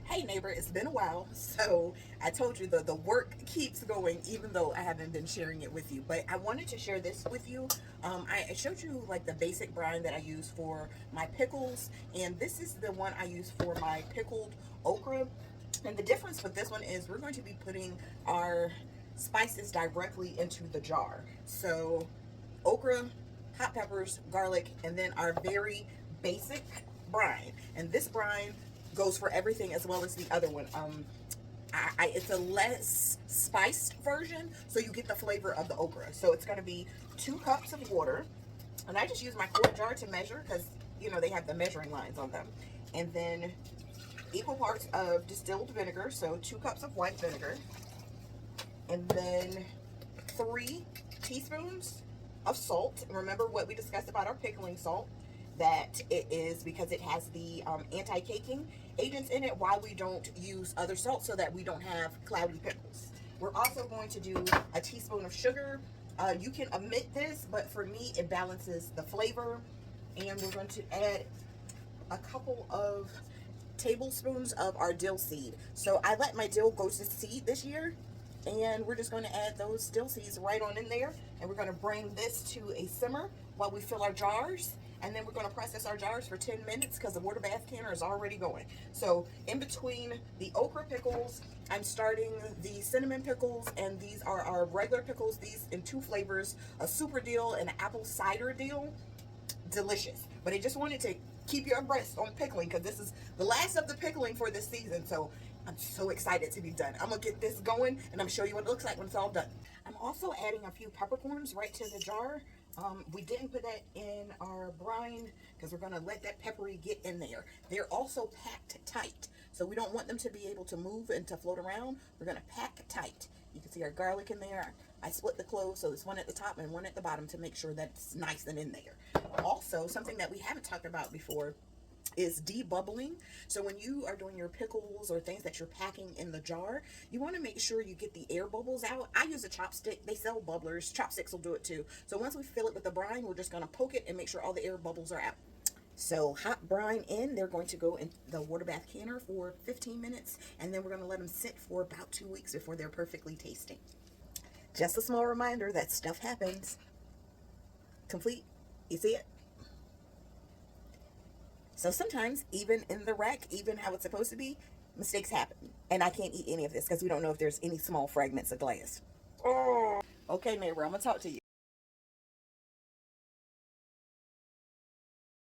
Hey neighbor, it's been a while. So I told you the work keeps going even though I haven't been sharing it with you. But I wanted to share this with you. I showed you like the basic brine that I use for my pickles, and this is the one I use for my pickled okra. And the difference with this one is we're going to be putting our spices directly into the jar. So okra, hot peppers, garlic, and then our very basic brine. And this brine goes for everything as well as the other one. It's a less spiced version, so you get the flavor of the okra. So it's going to be 2 cups of water, and I just use my quart jar to measure because they have the measuring lines on them. And then equal parts of distilled vinegar, so 2 cups of white vinegar, and then 3 teaspoons of salt. Remember what we discussed about our pickling salt, that it is because it has the anti-caking agents in it, why we don't use other salt, so that we don't have cloudy pickles. We're also going to do a teaspoon of sugar. You can omit this, but for me it balances the flavor. And we're going to add a couple of tablespoons of our dill seed. So I let my dill go to seed this year, and we're just going to add those dill seeds right on in there, and we're going to bring this to a simmer while we fill our jars. And then we're going to process our jars for 10 minutes because the water bath canner is already going. So in between the okra pickles, I'm starting the cinnamon pickles, and these are our regular pickles, these in 2 flavors, a super dill and an apple cider dill. Delicious. But I just wanted to keep you abreast on pickling because this is the last of the pickling for this season. So I'm so excited to be done. I'm gonna get this going, and I'm gonna show you what it looks like when it's all done. I'm also adding a few peppercorns right to the jar. We didn't put that in our brine because we're gonna let that peppery get in there. They're also packed tight, so we don't want them to be able to move and to float around. We're gonna pack tight. You can see our garlic in there. I split the cloves, so there's one at the top and one at the bottom to make sure that it's nice and in there. Also, something that we haven't talked about before is debubbling. So when you are doing your pickles or things that you're packing in the jar, you want to make sure you get the air bubbles out. I use a chopstick. They sell bubblers. Chopsticks will do it too. So once we fill it with the brine, we're just going to poke it and make sure all the air bubbles are out. So hot brine in, they're going to go in the water bath canner for 15 minutes, and then we're going to let them sit for about 2 weeks before they're perfectly tasting. Just a small reminder that stuff happens. Complete. You see it? So sometimes, even in the rack, even how it's supposed to be, mistakes happen. And I can't eat any of this because we don't know if there's any small fragments of glass. Oh. Okay, neighbor, I'm going to talk to you.